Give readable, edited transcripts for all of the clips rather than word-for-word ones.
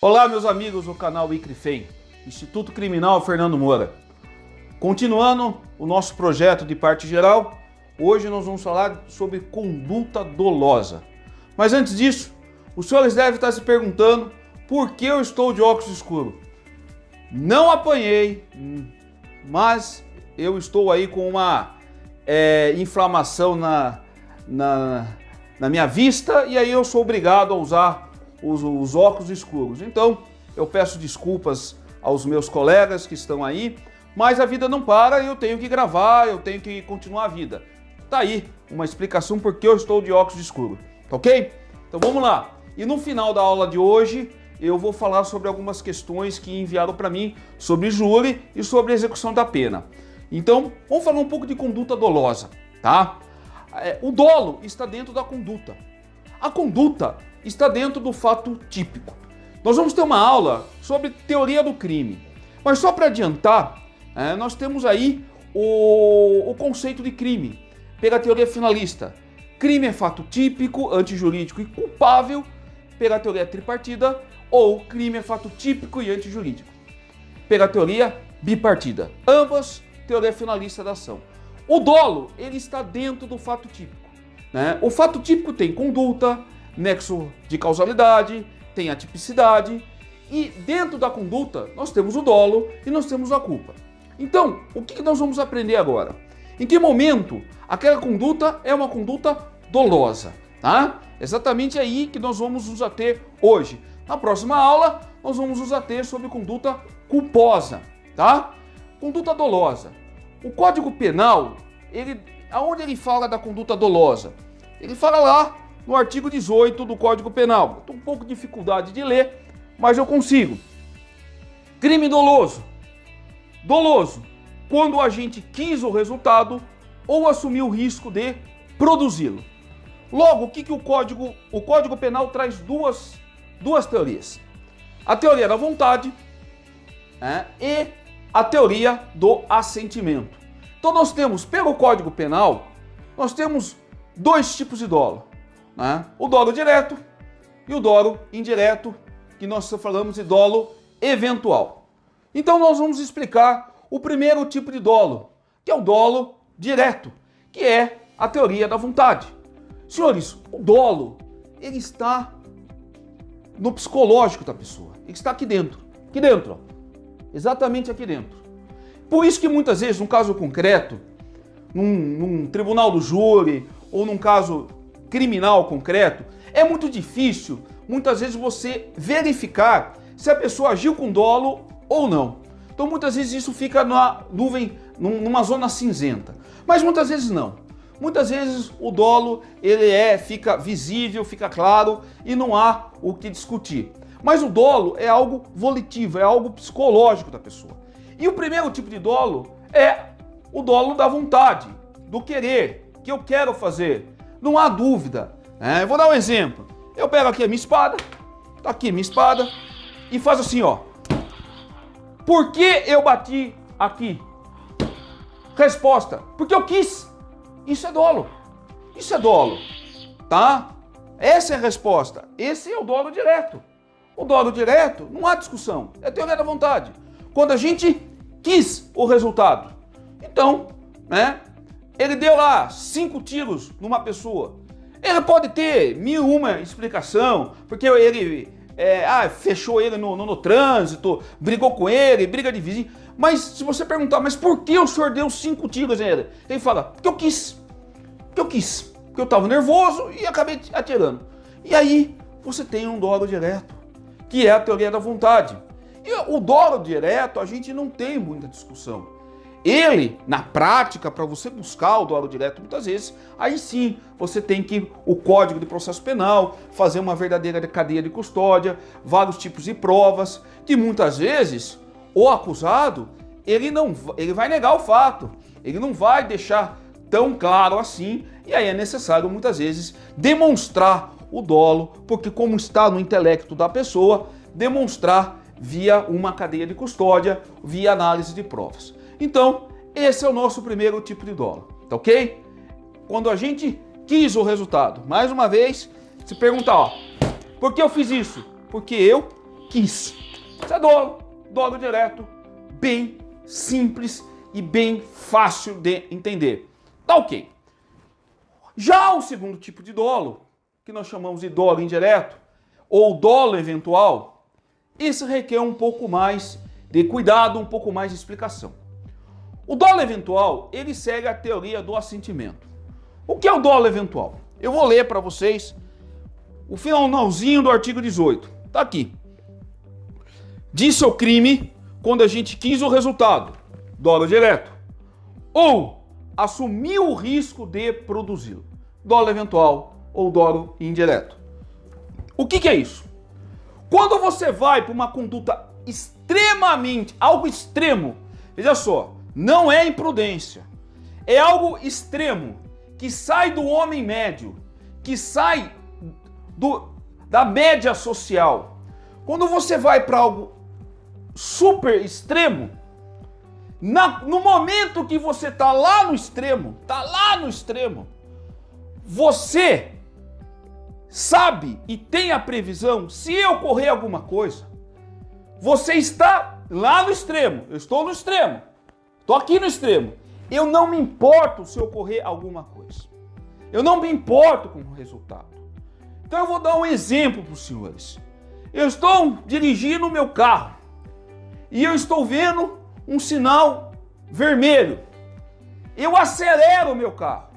Olá, meus amigos do canal ICRIFEM, Instituto Criminal Fernando Moura. Continuando o nosso projeto de parte geral, hoje nós vamos falar sobre conduta dolosa. Mas antes disso, os senhores devem estar se perguntando por que eu estou de óculos escuros. Não apanhei, mas eu estou aí com uma inflamação na minha vista e aí eu sou obrigado a usar os óculos escuros. Então, eu peço desculpas aos meus colegas que estão aí, mas a vida não para e eu tenho que gravar, eu tenho que continuar a vida. Tá aí uma explicação por que eu estou de óculos escuros, tá ok? Então vamos lá. E no final da aula de hoje, eu vou falar sobre algumas questões que enviaram para mim sobre júri e sobre execução da pena. Então, vamos falar um pouco de conduta dolosa, tá? O dolo está dentro da conduta. A conduta está dentro do fato típico. Nós vamos ter uma aula sobre teoria do crime. Mas só para adiantar, nós temos aí o conceito de crime. Pela teoria finalista, crime é fato típico, antijurídico e culpável. Pela teoria tripartida, ou crime é fato típico e antijurídico. Pela teoria bipartida. Ambas, teoria finalista da ação. O dolo, ele está dentro do fato típico. O fato típico tem conduta, nexo de causalidade, tem a tipicidade e dentro da conduta nós temos o dolo e nós temos a culpa. Então, o que nós vamos aprender agora? Em que momento aquela conduta é uma conduta dolosa, tá? Exatamente aí que nós vamos nos ater hoje. Na próxima aula nós vamos nos ater sobre conduta culposa, tá? Conduta dolosa. O Código Penal, aonde ele fala da conduta dolosa? Ele fala lá no artigo 18 do Código Penal. Estou com um pouco de dificuldade de ler, mas eu consigo. Crime doloso. Doloso, quando o agente quis o resultado ou assumiu o risco de produzi-lo. Logo, o que o Código Penal traz duas teorias. A teoria da vontade e a teoria do assentimento. Então nós temos, pelo Código Penal, nós temos dois tipos de dolo. O dolo direto e o dolo indireto, que nós falamos de dolo eventual. Então nós vamos explicar o primeiro tipo de dolo, que é o dolo direto, que é a teoria da vontade. Senhores, o dolo, ele está no psicológico da pessoa, ele está aqui dentro, ó, exatamente aqui dentro. Por isso que muitas vezes, num caso concreto, num tribunal do júri ou num caso criminal concreto, é muito difícil, muitas vezes, você verificar se a pessoa agiu com dolo ou não. Então, muitas vezes isso fica numa zona cinzenta. Mas muitas vezes não. Muitas vezes o dolo fica visível, fica claro e não há o que discutir. Mas o dolo é algo volitivo, é algo psicológico da pessoa. E o primeiro tipo de dolo é o dolo da vontade, do querer, que eu quero fazer. Não há dúvida. Eu vou dar um exemplo. Eu pego aqui a minha espada, tá aqui minha espada, e faço assim, ó. Por que eu bati aqui? Resposta, porque eu quis. Isso é dolo. Isso é dolo, tá? Essa é a resposta. Esse é o dolo direto. O dolo direto, não há discussão. É teoria da vontade. Quando a gente quis o resultado. Então, ele deu lá 5 tiros numa pessoa. Ele pode ter 1001 explicação, porque ele fechou ele no trânsito, brigou com ele, briga de vizinho. Mas se você perguntar, mas por que o senhor deu 5 tiros nele? Ele fala, porque eu quis. Porque eu quis. Porque eu estava nervoso e acabei atirando. E aí você tem um dolo direto, que é a teoria da vontade. E o dolo direto, a gente não tem muita discussão. Ele, na prática, para você buscar o dolo direto, muitas vezes, aí sim, você tem que o Código de Processo Penal, fazer uma verdadeira cadeia de custódia, vários tipos de provas, que muitas vezes o acusado, ele vai negar o fato, ele não vai deixar tão claro assim, e aí é necessário, muitas vezes, demonstrar o dolo, porque como está no intelecto da pessoa, demonstrar via uma cadeia de custódia, via análise de provas. Então, esse é o nosso primeiro tipo de dolo, tá ok? Quando a gente quis o resultado. Mais uma vez, se perguntar, por que eu fiz isso? Porque eu quis. Isso é dolo direto, bem simples e bem fácil de entender. Tá ok. Já o segundo tipo de dolo, que nós chamamos de dolo indireto, ou dolo eventual, isso requer um pouco mais de cuidado, um pouco mais de explicação. O dolo eventual, ele segue a teoria do assentimento. O que é o dolo eventual? Eu vou ler para vocês o finalzinho do artigo 18. Tá aqui. Disse o crime quando a gente quis o resultado, dolo direto, ou assumiu o risco de produzi-lo, dolo eventual ou dolo indireto. O que é isso? Quando você vai para uma conduta extremamente, algo extremo, veja só, não é imprudência, é algo extremo, que sai do homem médio, que sai da média social. Quando você vai para algo super extremo, no momento que você está lá no extremo, você sabe e tem a previsão, se ocorrer alguma coisa, você está lá no extremo, eu estou no extremo, estou aqui no extremo, eu não me importo se ocorrer alguma coisa, eu não me importo com o resultado. Então eu vou dar um exemplo para os senhores. Eu estou dirigindo o meu carro e eu estou vendo um sinal vermelho. Eu acelero o meu carro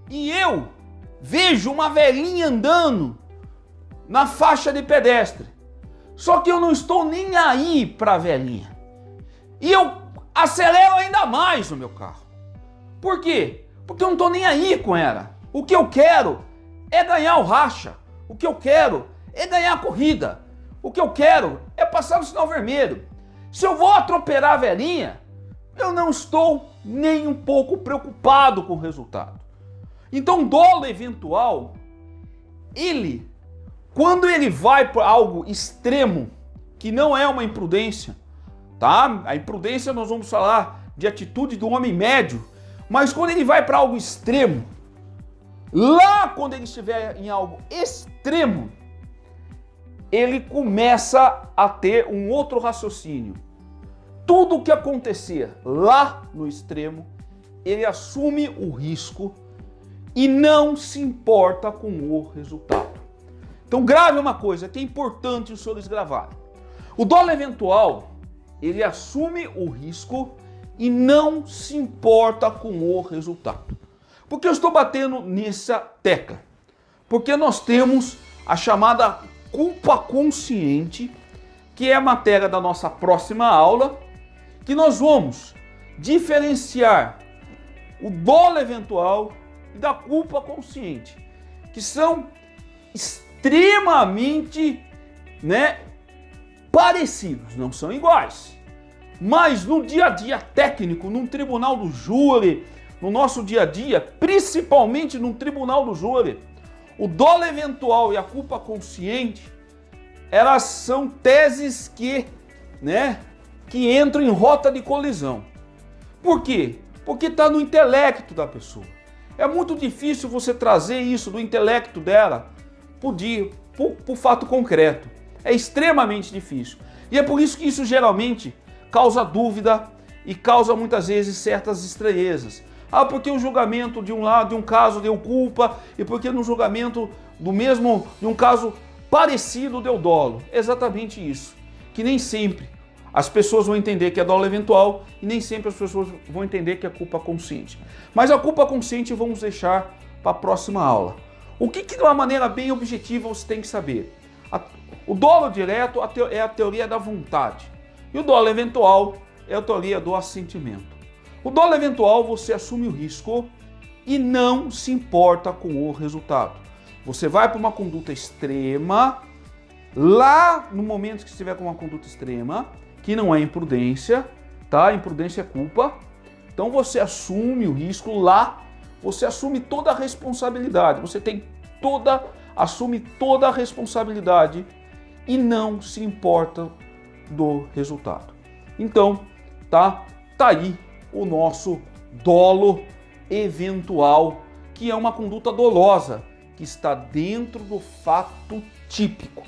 e eu vejo uma velhinha andando na faixa de pedestre. Só que eu não estou nem aí para a velhinha. E eu acelero ainda mais o meu carro. Por quê? Porque eu não estou nem aí com ela. O que eu quero é ganhar o racha. O que eu quero é ganhar a corrida. O que eu quero é passar no sinal vermelho. Se eu vou atropelar a velhinha, eu não estou nem um pouco preocupado com o resultado. Então, dolo eventual, quando ele vai para algo extremo, que não é uma imprudência, tá? A imprudência nós vamos falar de atitude do homem médio, mas quando ele vai para algo extremo, lá quando ele estiver em algo extremo, ele começa a ter um outro raciocínio. Tudo o que acontecer lá no extremo, ele assume o risco e não se importa com o resultado. Então grave uma coisa que é importante os senhores gravarem. O dolo eventual, ele assume o risco e não se importa com o resultado. Por que eu estou batendo nessa tecla? Porque nós temos a chamada culpa consciente, que é a matéria da nossa próxima aula, que nós vamos diferenciar o dolo eventual e da culpa consciente, que são extremamente, parecidos, não são iguais. Mas no dia a dia técnico, num tribunal do júri, no nosso dia a dia, principalmente no tribunal do júri, o dolo eventual e a culpa consciente, elas são teses que entram em rota de colisão. Por quê? Porque está no intelecto da pessoa. É muito difícil você trazer isso do intelecto dela por fato concreto. É extremamente difícil. E é por isso que isso geralmente causa dúvida e causa muitas vezes certas estranhezas. Porque o julgamento de um lado de um caso deu culpa e porque no julgamento de um caso parecido deu dolo. Exatamente isso. Que nem sempre as pessoas vão entender que é dolo eventual e nem sempre as pessoas vão entender que é culpa consciente. Mas a culpa consciente vamos deixar para a próxima aula. O que de uma maneira bem objetiva você tem que saber? O dolo direto é a teoria da vontade e o dolo eventual é a teoria do assentimento. O dolo eventual você assume o risco e não se importa com o resultado. Você vai para uma conduta extrema, lá no momento que estiver com uma conduta extrema, que não é imprudência, tá? Imprudência é culpa. Então você assume o risco lá, você assume toda a responsabilidade, assume toda a responsabilidade e não se importa do resultado. Então, tá aí o nosso dolo eventual, que é uma conduta dolosa, que está dentro do fato típico,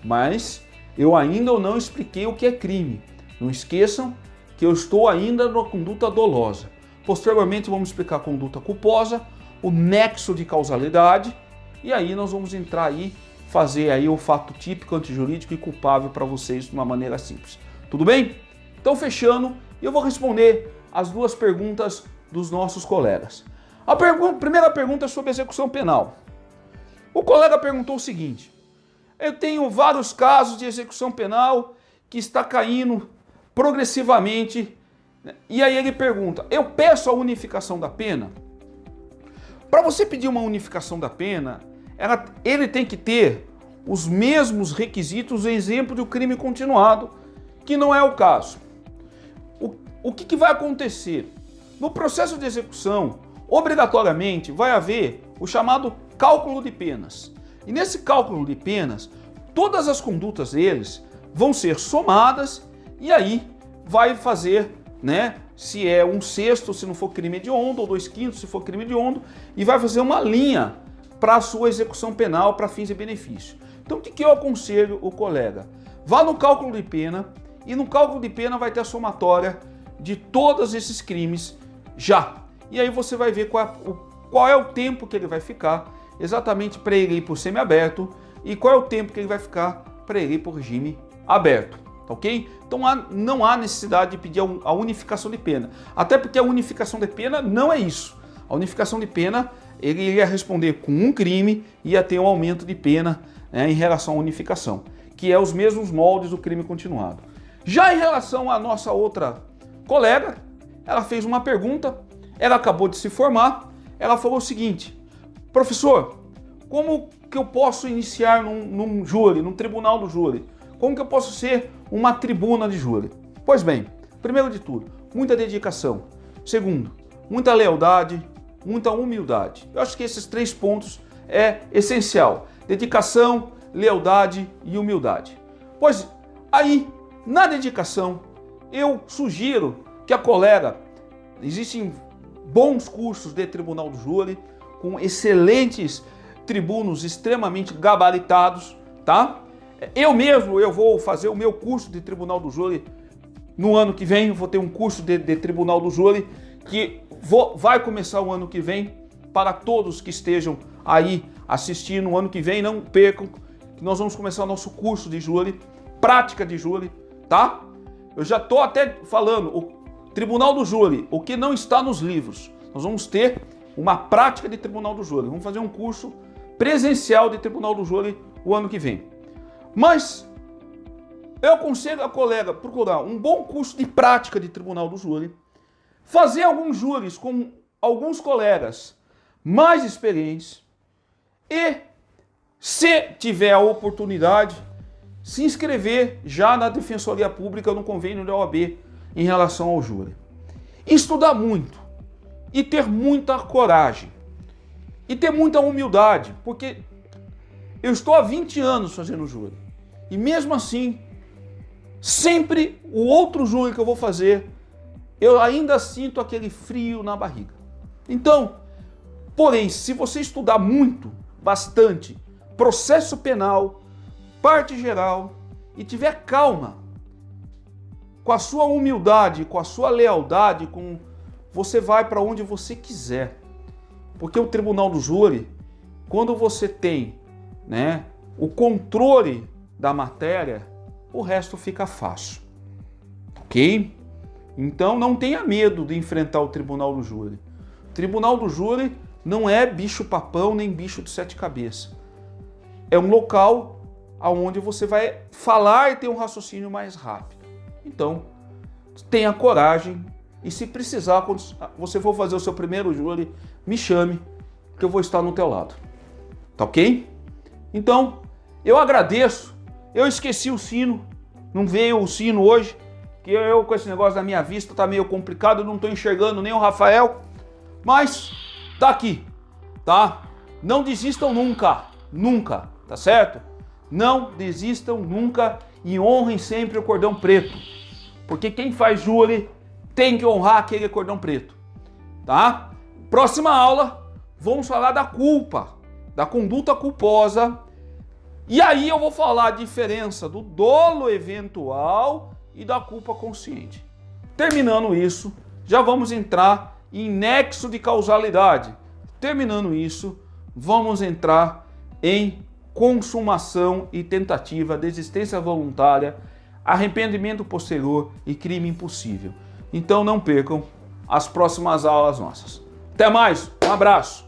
mas eu ainda não expliquei o que é crime. Não esqueçam que eu estou ainda na conduta dolosa. Posteriormente vamos explicar a conduta culposa, o nexo de causalidade, e aí nós vamos entrar aí, fazer aí o fato típico, antijurídico e culpável para vocês de uma maneira simples. Tudo bem? Então fechando, eu vou responder as duas perguntas dos nossos colegas. A primeira pergunta é sobre execução penal. O colega perguntou o seguinte: eu tenho vários casos de execução penal que está caindo progressivamente, e aí ele pergunta, eu peço a unificação da pena? Para você pedir uma unificação da pena, ele tem que ter os mesmos requisitos, exemplo de um crime continuado, que não é o caso. O que vai acontecer? No processo de execução, obrigatoriamente vai haver o chamado cálculo de penas. E nesse cálculo de penas, todas as condutas deles vão ser somadas e aí vai fazer, né, se é 1/6 se não for crime hediondo, ou 2/5 se for crime hediondo, e vai fazer uma linha para a sua execução penal para fins e benefícios. Então o que eu aconselho o colega? Vá no cálculo de pena e no cálculo de pena vai ter a somatória de todos esses crimes já. E aí você vai ver qual é o tempo que ele vai ficar exatamente para ele ir por semiaberto e qual é o tempo que ele vai ficar para ele ir por regime aberto, tá ok? Então não há necessidade de pedir a unificação de pena, até porque a unificação de pena não é isso. A unificação de pena, ele ia responder com um crime e ia ter um aumento de pena, né, em relação à unificação, que é os mesmos moldes do crime continuado. Já em relação à nossa outra colega, ela fez uma pergunta, ela acabou de se formar, ela falou o seguinte: professor, como que eu posso iniciar num júri, num tribunal do júri? Como que eu posso ser uma tribuna de júri? Pois bem, primeiro de tudo, muita dedicação. Segundo, muita lealdade, muita humildade. Eu acho que esses 3 pontos é essencial: dedicação, lealdade e humildade. Pois aí, na dedicação, eu sugiro que a colega, existem bons cursos de tribunal do júri, com excelentes tribunos extremamente gabaritados, tá? Eu vou fazer o meu curso de tribunal do júri no ano que vem, eu vou ter um curso de tribunal do júri que vai começar o ano que vem. Para todos que estejam aí assistindo o ano que vem, não percam, que nós vamos começar o nosso curso de júri, prática de júri, tá? Eu já estou até falando, o tribunal do júri, o que não está nos livros. Nós vamos ter uma prática de tribunal do júri, vamos fazer um curso presencial de tribunal do júri o ano que vem. Mas eu aconselho a colega procurar um bom curso de prática de tribunal do júri, fazer alguns júris com alguns colegas mais experientes e, se tiver a oportunidade, se inscrever já na Defensoria Pública no convênio da OAB em relação ao júri. Estudar muito e ter muita coragem e ter muita humildade, porque eu estou há 20 anos fazendo júri e mesmo assim, sempre o outro júri que eu vou fazer, eu ainda sinto aquele frio na barriga. Então, porém, se você estudar muito, bastante, processo penal, parte geral, e tiver calma, com a sua humildade, com a sua lealdade, você vai para onde você quiser. Porque o tribunal do júri, quando você tem, né, o controle da matéria, o resto fica fácil. Ok? Então não tenha medo de enfrentar o tribunal do júri. O tribunal do júri não é bicho-papão nem bicho de 7 cabeças. É um local onde você vai falar e ter um raciocínio mais rápido. Então, tenha coragem e se precisar, quando você for fazer o seu primeiro júri, me chame, que eu vou estar no teu lado. Tá ok? Então, eu agradeço. Eu esqueci o sino, não veio o sino hoje, que eu com esse negócio da minha vista tá meio complicado, eu não tô enxergando nem o Rafael, mas tá aqui, tá? Não desistam nunca, nunca, tá certo? Não desistam nunca e honrem sempre o cordão preto, porque quem faz júri tem que honrar aquele cordão preto, tá? Próxima aula, vamos falar da culpa, da conduta culposa E aí eu vou falar a diferença do dolo eventual e da culpa consciente. Terminando isso, já vamos entrar em nexo de causalidade. Terminando isso, vamos entrar em consumação e tentativa, desistência voluntária, arrependimento posterior e crime impossível. Então não percam as próximas aulas nossas. Até mais, um abraço!